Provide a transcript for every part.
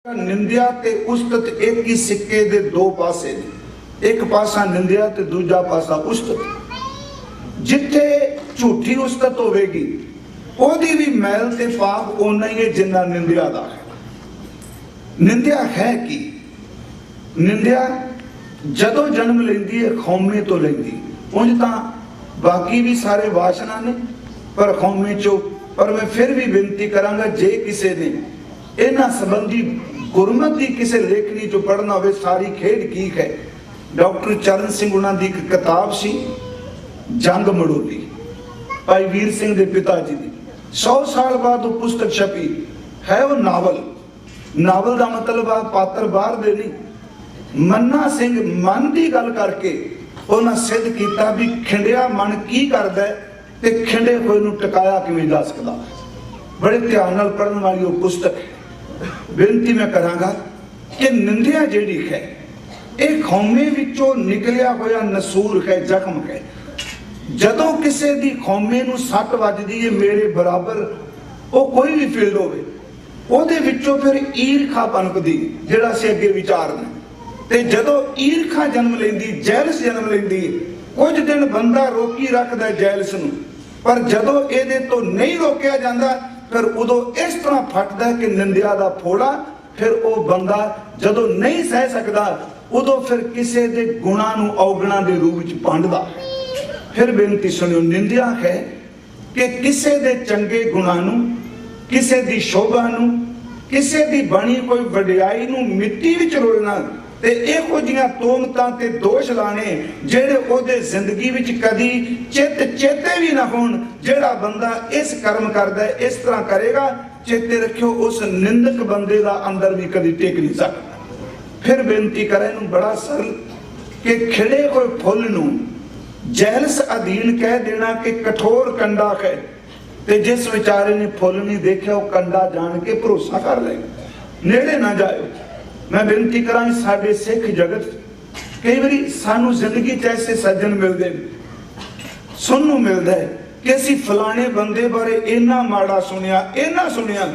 निंदिया ते उस्तत एक ही सिक्के दे दो पासे ने। एक पासा निंदिया ते दूजा पासा उस्तत। जिथे झूठी उस्तत होवेगी ओदी भी मैल ते पाप ओना ही है जिन्ना निंदिया दा है। निंदिया है की निंदिया जदों जन्म लेंदी है खौमे तो लेंदी, उंज तां बाकी भी सारे वासना ने पर खौमे चो। पर मैं फिर भी बेनती करांगा जे किसी ने इन्हां संबंधी गुरमत की किसी लेखनी जो पढ़ना हो सारी खेड की है। डॉक्टर चरण सिंह उन्हां दी एक किताब सी जंग मड़ोली, भाई वीर सिंह के पिता जी की 100 साल बाद वो पुस्तक छपी है। वो नावल का मतलब आ पात्र बाहर दे नहीं। मन्ना सिंह मन की गल करके उन्हें सिद्ध किया भी खिंडिया मन की करदा है ते खिंडे होए नूं टकाया किवें जा सकदा। बड़े ध्यान नाल पढ़न वाली वो पुस्तक है। बेनती मैं करांगा कि निंदिया जिहड़ी है एक खौमे विचों निकलिया होया नसूर है, जख्म है। जदों किसी दी खौमे नूं सट वजदी है मेरे बराबर वो कोई भी फील्ड होवे ओहदे विचों फिर ईरखा पनपदी जिहड़ा असीं अगे विचारना। ते जदों ईरखा जन्म लैंदी जैलस जन्म लैंदी कुछ दिन बंदा रोकी रखदा जैलस नूं, पर जदों इहदे तो नहीं रोकिया जांदा फिर उदों इस तरह फटदा कि निंदिया दा फोड़ा। फिर वो बंदा जदों नहीं सह सकदा उदों फिर किसी दे गुणां नूं अवगुणां दे रूप विच पांडदा। फिर बेनती सुनियो, निंदिया है कि किसी दे चंगे गुणां नूं, किसी दी शोभा नूं, किसी दी बणी कोई वडियाई नूं मिट्टी विच रोलना ते इहो जिहियां तोहमतां ते दोष लाने ਜਿਹੜੇ ਉਹਦੇ ਜ਼ਿੰਦਗੀ ਵਿੱਚ ਕਦੀ ਚੇਤੇ ਵੀ ਨਾ ਹੋਣ। ਜਿਹੜਾ ਬੰਦਾ ਇਸ ਕਰਮ ਕਰਦਾ ਹੈ ਇਸ ਤਰ੍ਹਾਂ ਕਰੇਗਾ, ਚੇਤੇ ਰੱਖਿਓ ਉਸ ਨਿੰਦਕ ਬੰਦੇ ਦਾ ਅੰਦਰ ਵੀ ਕਦੀ ਟਿਕ ਨਹੀਂ ਸਕਦਾ। ਫਿਰ ਬੇਨਤੀ ਕਰਾਂ ਇਹਨੂੰ ਬੜਾ ਸਰਲ ਕਿ ਖਿੜੇ ਹੋਏ ਫੁੱਲ ਨੂੰ ਜੈਲਸ ਅਧੀਨ ਕਹਿ ਦੇਣਾ ਕਿ ਕਠੋਰ ਕੰਡਾ ਹੈ, ਤੇ ਜਿਸ ਵਿਚਾਰੇ ਨੇ ਫੁੱਲ ਨਹੀਂ ਦੇਖਿਆ ਉਹ ਕੰਡਾ ਜਾਣ ਕੇ ਭਰੋਸਾ ਕਰ ਲਏਗਾ। ਨੇੜੇ ਨਾ ਜਾਇਓ। मैं बेनती करा साडे सिख जगत कई बारी सानू जिंदगी च ऐसे सज्जन मिलते सुनू मिलता है कि असी फलाने बंदे बारे इन्ना माड़ा सुनिया इन्ना सुनिया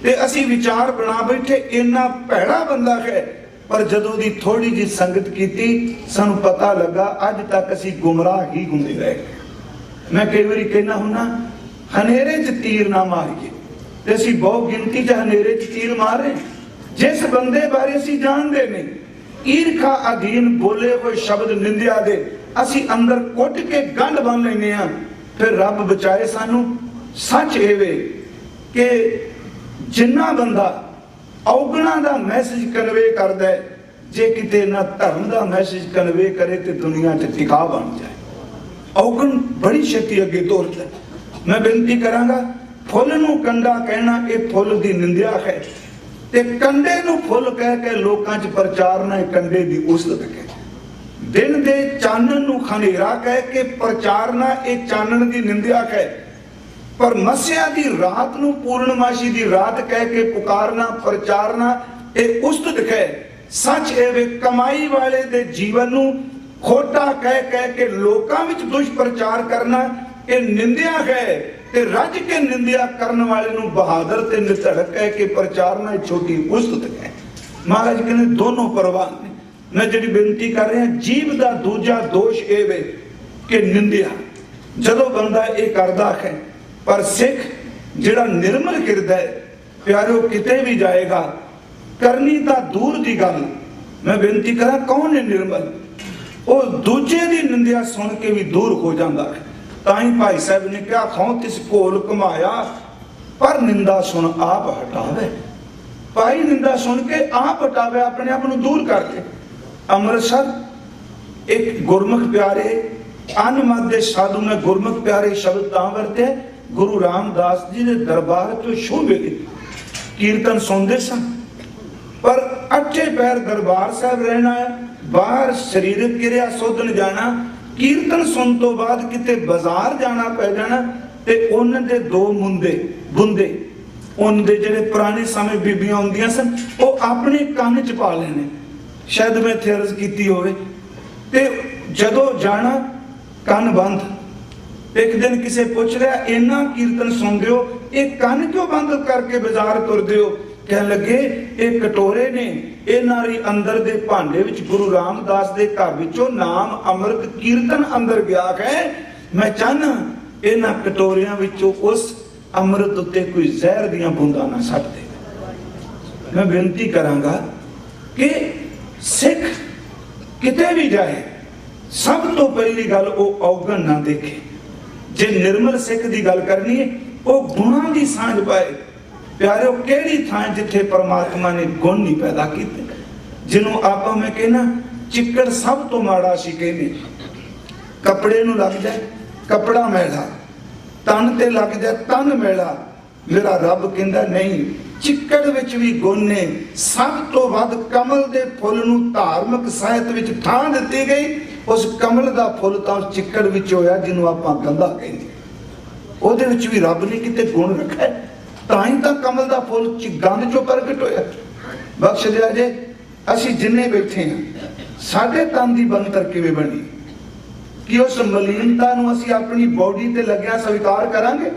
ते असी विचार बना बैठे इन्ना भैड़ा बंदा है, पर जदों दी थोड़ी जी संगत की सानू पता लगा अज तक असी गुमराह ही घूमते रहे। मैं कई बारी कहना हुन्ना हनेरे च तीर ना मारिए ते असी बहुत गिनती च हनेरे च तीर मार रहे। जिस बंदे बारे असी जानते नहीं ईरखा अधीन बोले हुए शब्द निंदिया दे असी अंदर कुट के गंढ बन लेने हैं। फिर रब बचाए सानू। सच एवे कि जिन्ना बंदा अवगुणा का मैसेज कन्वे करदा है जे किते ना धर्म का मैसेज कन्वे करे तो दुनिया च टिका बन जाए। अवगुण बड़ी छेती अगे तोरदा है। मैं बेनती करांगा फुल नूं कंडा कहना यह फुल की निंदिया है ते कंडे नूं फुल कह के लोकां च प्रचारना कंडे दी उस्तत है। दिन दे चानन नूं खनेरा कह के प्रचारना यह चानन दी निंदिया है। पर मस्या दी रात नूं पूर्णमाशी दी रात कह के पुकारना प्रचारना यह उस्तत है। सच एवे कमाई वाले दे जीवन नूं खोटा कह कह के लोकां विच दुष्प्रचार करना यह निंदिया है। ते रज के निंदिया करने वाले नूं बहादुर ते निधड़क कह के प्रचारना छोटी उस्तत है। महाराज कहने दोनों परवान ने। मैं जिहड़ी बेनती कर रहा जीव का दूजा दोष ये वे कि निंदिया जदों बंदा ये करदा है, पर सिख जिहड़ा निर्मल किरदा है प्यारो किते भी जाएगा करनी तां दूर दी गल। मैं बेनती करा कौन है निर्मल? वो दूजे दी निंदिया सुन के भी दूर हो जाता है। ताई भाई साहब ने क्या खौं तिस कोल घुमाया पर निंदा सुन आप हटावे। भाई निंदा सुन के आप हटावे अपने आप नूं दूर कर दे। अमृतसर एक गुरमुख प्यारे अनमत दे साधु ने गुरमुख प्यारे शब्द तां वरते गुरु रामदास जी के दरबार चो शो वेले कीर्तन सुनते सन, पर अठे पैर दरबार साहब रहना है, बाहर शरीरक क्रिया सोधन जाना, कीर्तन सुन तो बाद किते बाजार जाना पै जाना ते उन्हां दे दो मुंदे बुंदे उनके जिहड़े पुराने समय बीबियां हुंदियां सन वो अपने कान च पा लेने। शायद मैं इत्थे अर्ज कीती होवे ते जदों जाना कान बंद। एक दिन किसे पूछ रहा इन्ना कीर्तन सुनदे हो ये कान क्यों बंद करके बाजार तुरदे हो? कह लगे ये कटोरे ने इन्हां दे अंदर दे भांडे विच गुरु रामदास दे घर विचों नाम अमृत कीर्तन अंदर गया है। मैं चाहना इन्हां कटोरियां विचों उस अमृत उत्ते कोई जहर दियां बूंदां ना सट दे। मैं बेनती करांगा कि सिख किते भी जाए सब तो पहली गल वो औगण ना देखे। जे निर्मल सिख की गल करनी है वो गुणां की सांझ पाए। प्यारे केड़ी थां जिथे परमात्मा ने गुण नहीं पैदा किए, जिन्हों आप मैं कहना चिक्कड़ सब तो माड़ा सी कहने। कपड़े नूं लग जाए कपड़ा मैला, तन ते लग जाए तन मैला, मेरा रब कहंदा नहीं चिक्कड़ विच भी गुण ने। सब तो वध कमल दे फुल नूं धार्मिक साहित्य विच थां दित्ती गई। उस कमल दा फुल तां चिक्कड़ विच होया जिन्हों आपां गंदा कहंदे, ओहदे विच भी रब ने किते गुण रखा है, तां ही तां कमल दा फुल गंद चों प्रगट होया। बख्श दिया जे असीं जिन्ने बैठे हां साडे तन दी बनतर किवें बनी कि उस मलीनता नूं असीं अपनी बॉडी ते लग्या स्वीकार करांगे।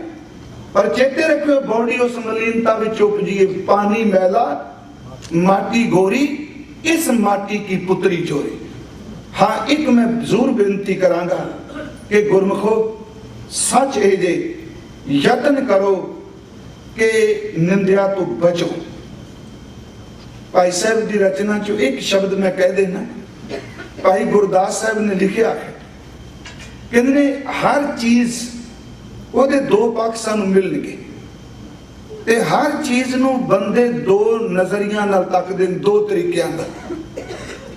पर चेते रखियो बॉडी उस मलीनता विच उपजी है। पानी मैला माटी गोरी, इस माटी की पुत्री चोरी। हाँ एक मैं जरूर बेनती करांगा कि गुरमुखो सच है जे यत्न करो कि निंदिया तो बचो। भाई साहब की रचना चो एक शब्द मैं कह देना, भाई गुरदास साहब ने लिखा है कहने हर चीज ਉਹਦੇ दो पक्ष सानू मिलणगे ते हर चीज नू बंदे दो नजरिया नाल तकदे ने, दो तरीकों दा।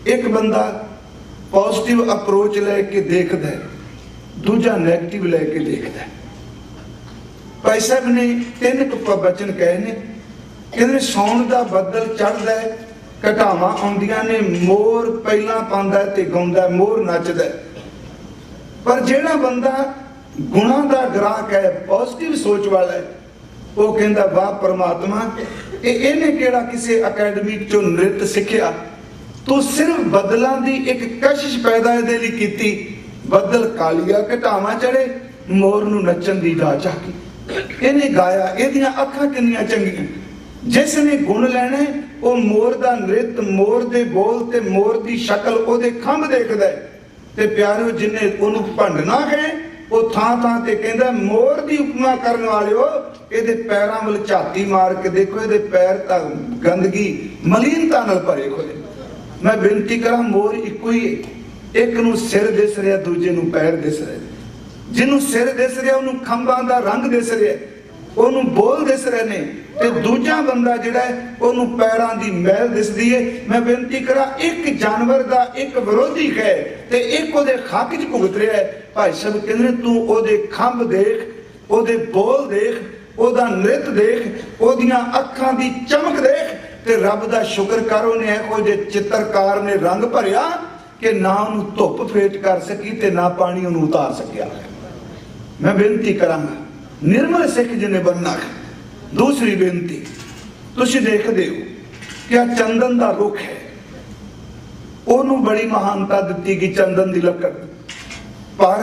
एक बंदा पॉजिटिव अप्रोच लैके देखदा है, दूजा नैगेटिव लैके देखदा है। भाई साहब ने 3 वचन कहे ने, कहते सौण दा बदल चढ़दा है, घटावां आउंदियां ने, मोर पहला पांदा है ते गाउंदा, मोर नचदा है। पर जेड़ा बंदा गुणा का ग्राहक है, पॉजिटिव सोच वाला है, वो कहता वाह परमात्मा इन्हें केड़ा किसी अकैडमी चो नृत्य सीखिया, तो सिर्फ बदलों की एक कशिश पैदा इहदे लई कीती। बदल कालिया घटावा चढ़े, मोर नूं नचण दी जाच आ गई। इन्हें गाया, इहदियां अखां किन्नियां चंगियां। जिसने गुण लैणे वो मोर दा नृत्य, मोर दे बोल ते मोर दी शक्ल, ओहदे खंभ देखदा है। ते प्यारिओ जिन्हें उहनूं भंडना है वो थां थां ते कहंदा मोर दी उपमा करन वालिओ इहदे पैरां वल झाती मार के देखो, इहदे पैर तां गंदगी मलीनता नाल भरे होए। मैं बेनती करा मोर इक्को ही है, एक नूं सिर दिस रिहा, दूजे नूं पैर दिस रहे। जिन्हों सिर दिस रिहा उहनूं खंभां दा रंग दिस रिहा, उहनूं बोल दिस रहे ने, ते दूजा बंदा जिहड़ा है उहनूं पैरां दी मैल दिसदी है। मैं बेनती करा एक जानवर दा एक विरोधी है ते एक उहदे हक च भुगत रिहा है। भाई साहब कहंदे तू उहदे खंभ देख, उहदे बोल देख, उहदा नृत्य देख, उहदियां अखां दी चमक देख, ते रब दा शुक्र कर उहने इहो जे चित्रकार ने रंग भरिया कि ना उहनूं धुप फेट कर सकी ते ना पानी उहनूं उतार सकिया। मैं बेनती करांगा निर्मल सिख जिन्हें बनना है। दूसरी बेनती, तुसीं देखदे हो कि आ चंदन दा रुख है, ओनू बड़ी महानता दिती गई चंदन दी लकड़, पर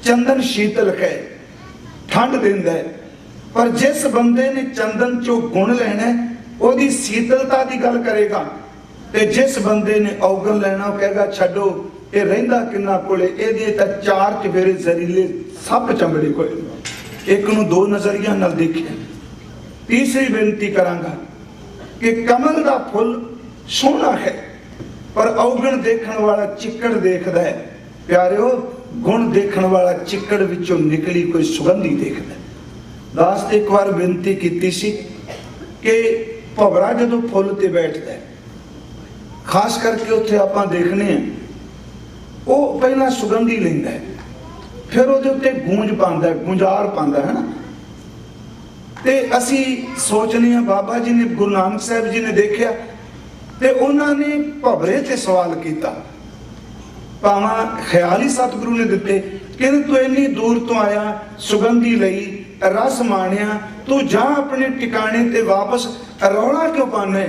चंदन शीतल है, ठंड देंदा है। पर जिस बंदे ने चंदन चो गुण लेना ओदी शीतलता की गल करेगा, ते जिस बंदे ने औगण लेना वो कहेगा छड्डो ये रहिंदा किन्ना कोले, इहदे तां 4 चफेरे जहरीले सप चमड़े कोले। एक नूं 2 नजरिया नाल देखिए। तीसरी बेनती करांगा कि कमल दा फुल सोहना है, पर औगण देखण वाला चिक्कड़ देखदा है। प्यारिओ गुण देखण वाला चिक्कड़ विचों निकली कोई सुगंधी देखदा है। दास एक बार बेनती कीती सी कि भवरा जदों फुल ते बैठदा है, खास करके उत्थे आपां देखने हैं वो पहला सुगंधी लैंदा है, फिर ਉਹਦੇ ਉੱਤੇ ਗੂੰਜ ਪਾਉਂਦਾ, ਗੁੰਜਾਰ ਪਾਉਂਦਾ है ना। ਤੇ ਅਸੀਂ ਸੋਚਨੇ ਆ ਬਾਬਾ ਜੀ ਨੇ, ਗੁਰੂ ਨਾਨਕ ਸਾਹਿਬ ਜੀ ਨੇ ਦੇਖਿਆ ਤੇ ਉਹਨਾਂ ਨੇ ਭਵਰੇ ਤੇ ਸਵਾਲ ਕੀਤਾ, ਭਾਵੇਂ ਖਿਆਲ ਹੀ ਸਤਿਗੁਰੂ ਨੇ ਦਿੱਤੇ, ਕਹਿੰਦੇ ਤੂੰ ਇੰਨੀ ਦੂਰ ਤੋਂ ਆਇਆ, ਸੁਗੰਧੀ ਲਈ, ਰਸ ਮਾਣਿਆ, ਤੂੰ ਜਾ ਆਪਣੇ ਟਿਕਾਣੇ ਤੇ ਵਾਪਸ, ਰੌਲਾ ਕਿਉਂ ਪਾਣਾ?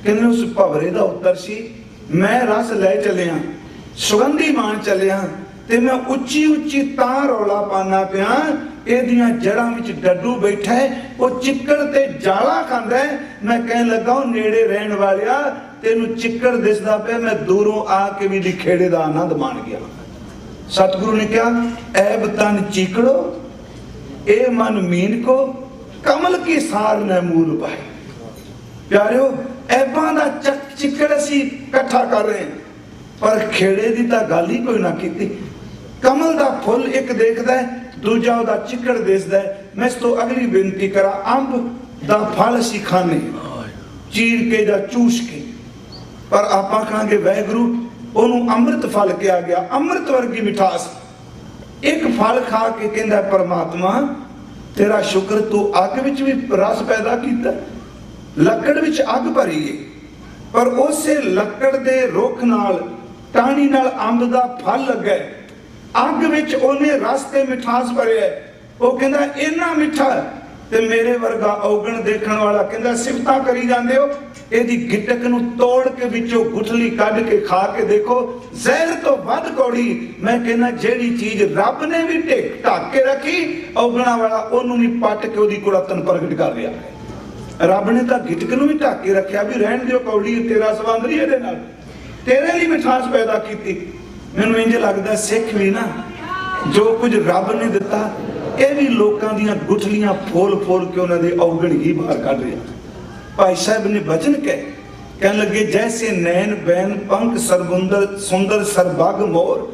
ਕਹਿੰਦੇ ਉਸ ਭਵਰੇ ਦਾ ਉੱਤਰ ਸੀ, ਮੈਂ ਰਸ ਲੈ ਚੱਲਿਆ, ਸੁਗੰਧੀ ਮਾਣ ਚੱਲਿਆ, ਤੇ मैं उच्ची उच्ची तां रौला पाना पिया ਇਹਦੀਆਂ ਜੜਾਂ ਵਿੱਚ ਡੱਡੂ ਬੈਠਾ ਹੈ, ਉਹ ਚਿੱਕੜ ਤੇ ਜਾਲਾ ਖਾਂਦਾ ਹੈ। ਮੈਂ ਕਹਿਣ ਲੱਗਾ ਉਹ ਨੇੜੇ ਰਹਿਣ ਵਾਲਿਆ, ਤੈਨੂੰ ਚਿੱਕੜ ਦਿਸਦਾ ਪਿਆ, ਮੈਂ ਦੂਰੋਂ ਆ ਕੇ ਵੀ ਦੀ ਖੇੜੇ ਦਾ ਆਨੰਦ ਮਾਣ ਗਿਆ। ਸਤਿਗੁਰੂ ਨੇ ਕਿਹਾ ਐਬ ਤਨ ਚੀਕੜੋ ਇਹ ਮਨ ਮੀਨ ਕੋ ਕਮਲ ਕੀ ਸਾਰ ਨੇ ਮੂਲ ਪਾਏ। ਪਿਆਰਿਓ, ਐਬਾਂ ਦਾ ਚਿੱਕੜ ਅਸੀਂ ਇਕੱਠਾ ਕਰ ਰਹੇ, ਪਰ ਖੇੜੇ ਦੀ ਤਾਂ ਗੱਲ ਹੀ ਕੋਈ ਨਾ ਕੀਤੀ। ਕਮਲ ਦਾ ਫੁੱਲ ਇੱਕ ਦੇਖਦਾ ਹੈ, ਦੂਜਾ ਉਹਦਾ ਚਿੱਕੜ ਦਿਸਦਾ ਹੈ। ਮੈਂ ਇਸ ਤੋਂ ਅਗਲੀ ਬੇਨਤੀ ਕਰਾਂ, ਅੰਬ ਦਾ ਫਲ ਅਸੀਂ ਖਾਣੇ ਚੀਰ ਕੇ ਜਾਂ ਚੂਸ ਕੇ, ਪਰ ਆਪਾਂ ਕਹਾਂਗੇ ਵਾਹਿਗੁਰੂ ਉਹਨੂੰ ਅੰਮ੍ਰਿਤ ਫਲ ਕਿਹਾ ਗਿਆ, ਅੰਮ੍ਰਿਤ ਵਰਗੀ ਮਿਠਾਸ। ਇੱਕ ਫਲ ਖਾ ਕੇ ਕਹਿੰਦਾ ਪਰਮਾਤਮਾ ਤੇਰਾ ਸ਼ੁਕਰ, ਤੂੰ ਅੱਗ ਵਿੱਚ ਵੀ ਰਸ ਪੈਦਾ ਕੀਤਾ, ਲੱਕੜ ਵਿੱਚ ਅੱਗ ਭਰੀ ਹੈ, ਪਰ ਉਸੇ ਲੱਕੜ ਦੇ ਰੁੱਖ ਨਾਲ ਟਾਹਣੀ ਨਾਲ ਅੰਬ ਦਾ ਫਲ ਲੱਗਾ, ਅੱਗ ਵਿੱਚ ਉਹਨੇ ਰਸ ਤੇ ਮਿਠਾਸ ਭਰਿਆ। ਉਹ ਕਹਿੰਦਾ ਇੰਨਾ ਮਿੱਠਾ, ਤੇ ਮੇਰੇ ਵਰਗਾ ਔਗਣ ਦੇਖਣ ਵਾਲਾ ਕਹਿੰਦਾ ਸਿਫਤਾਂ ਕਰੀ ਜਾਂਦੇ ਹੋ, ਇਹਦੀ ਗਿਟਕ ਨੂੰ ਤੋੜ ਕੇ ਵਿੱਚੋਂ ਗੁਠਲੀ ਕੱਢ ਕੇ ਖਾ ਕੇ ਦੇਖੋ, ਜ਼ਹਿਰ ਤੋਂ ਵੱਧ ਕੌੜੀ। ਮੈਂ ਕਹਿੰਦਾ ਜਿਹੜੀ ਚੀਜ਼ ਰੱਬ ਨੇ ਵੀ ਢੱਕ ਕੇ ਰੱਖੀ, ਔਗਣਾ ਵਾਲਾ ਉਹਨੂੰ ਵੀ ਪੱਟ ਕੇ ਉਹਦੀ ਕੁੜਤਨ ਪ੍ਰਗਟ ਕਰ ਰਿਹਾ ਹੈ। ਰੱਬ ਨੇ ਤਾਂ ਗਿਟਕ ਨੂੰ ਵੀ ਢੱਕ ਕੇ ਰੱਖਿਆ ਵੀ ਰਹਿਣ ਦਿਓ ਕੌੜੀ, ਤੇਰਾ ਸੰਬੰਧ ਨਹੀਂ ਇਹਦੇ ਨਾਲ, ਤੇਰੇ ਲਈ ਮਿਠਾਸ ਪੈਦਾ ਕੀਤੀ। ਮੈਨੂੰ ਇੰਜ ਲੱਗਦਾ ਸਿੱਖ ਵੀ ਨਾ ਜੋ ਕੁਝ ਰੱਬ ਨੇ ਦਿੱਤਾ, ਇਹ ਵੀ ਲੋਕਾਂ ਦੀਆਂ ਗੁਠਲੀਆਂ ਫੋਲ ਫੋਲ ਕੇ ਉਹਨਾਂ ਦੇ ਔਗਣ ਹੀ ਬਾਹਰ ਕੱਢ ਰਿਹਾ। ਭਾਈ ਸਾਹਿਬ ਨੇ ਬਚਨ ਕਹਿਣ ਲੱਗੇ ਜੈਸੇ ਨੈਣ ਬੈਨ ਪੰਖ ਸਰਬੁੰਦਰ ਸੁੰਦਰ ਸਰਬਗ ਮੋਰ,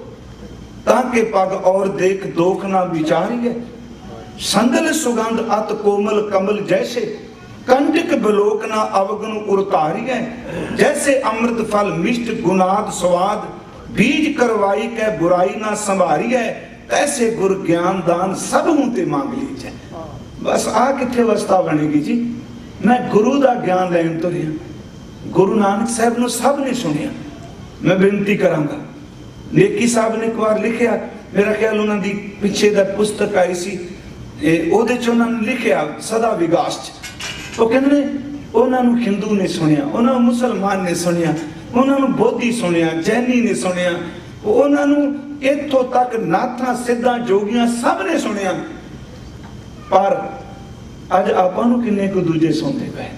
ਤਾਂ ਕੇ ਪਗ ਔਰ ਦੇਖ ਦੋਖ ਨਾ ਵਿਚਾਰੀਏ। ਸੰਦਲ ਸੁਗੰਧ ਅਤ ਕੋਮਲ ਕਮਲ ਜੈਸੇ, कंटिक बलोक ना अवगुण उरतारी है। जैसे अमृत फल मिष्ट गुनाद स्वाद, बीज करवाई कै बुराई ना संभारी है। ऐसे गुर ज्ञान दान सब ते मांग लीजिए। बस आ किथे अवस्था बनेगी जी। मैं गुरु का ज्ञान लैन तो रहा। गुरु नानक साहब ने सब ने सुनिया। मैं बेनती करांगा, नेकी साहब ने एक बार लिखिया, मेरा ख्याल उन्होंने पिछे दा पुस्तक आई सी, ਉਹਦੇ ਚ ਉਹਨਾਂ ਨੇ ਲਿਖਿਆ ਸਦਾ ਵਿਗਾਸ ਚ। ਉਹ ਕਹਿੰਦੇ ਉਹਨਾਂ ਨੂੰ ਹਿੰਦੂ ਨੇ ਸੁਣਿਆ, ਉਹਨਾਂ ਨੂੰ ਮੁਸਲਮਾਨ ਨੇ ਸੁਣਿਆ, ਉਹਨਾਂ ਨੂੰ ਬੋਧੀ ਸੁਣਿਆ, ਜੈਨੀ ਨੇ ਸੁਣਿਆ, ਉਹਨਾਂ ਨੂੰ ਇੱਥੋਂ ਤੱਕ ਨਾਥਾਂ ਸਿੱਧਾਂ ਜੋਗੀਆਂ ਸਭ ਨੇ ਸੁਣਿਆ। ਪਰ ਅੱਜ ਆਪਾਂ ਨੂੰ ਕਿੰਨੇ ਕੁ ਦੂਜੇ ਸੁਣਦੇ ਪਏ,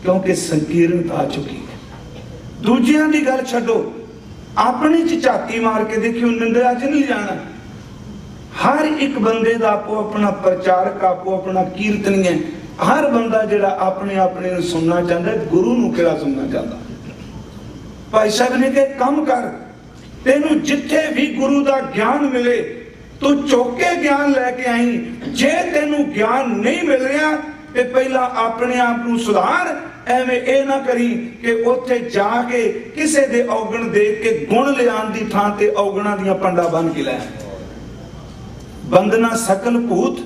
ਕਿਉਂਕਿ ਸੰਕੀਰਨਤਾ ਆ ਚੁੱਕੀ ਹੈ। ਦੂਜਿਆਂ ਦੀ ਗੱਲ ਛੱਡੋ, ਆਪਣੇ ਚ ਝਾਤੀ ਮਾਰ ਕੇ ਦੇਖਿਓ, ਨਿੰਦਿਆ ਚ ਨਹੀਂ ਜਾਣਾ। हर एक बंदे का आपो अपना प्रचारक, आपो अपना कीर्तनी है। हर बंदा जिहड़ा अपने अपने सुनना चाहता है, गुरु नूं किहड़ा सुनना चाहता। भाई साहब ने कहा कम कर, तेनू जिथे भी गुरु का ज्ञान मिले तू चौके ज्ञान लैके आई। जे तेनू ज्ञान नहीं मिल रहा तो पहला अपने आप नूं सुधार। एवें ये ना करी कि उत्थे जाके किसे दे औगण देख के गुण लियाण दी थां ते औगणां दीयां पंडा बन के लै। बंदना सकल भूत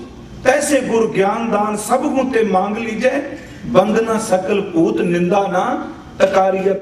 तैसे गुर ज्ञान दान सब गुते मांग लीजे। बंदना सकल भूत निंदा ना तकारिय।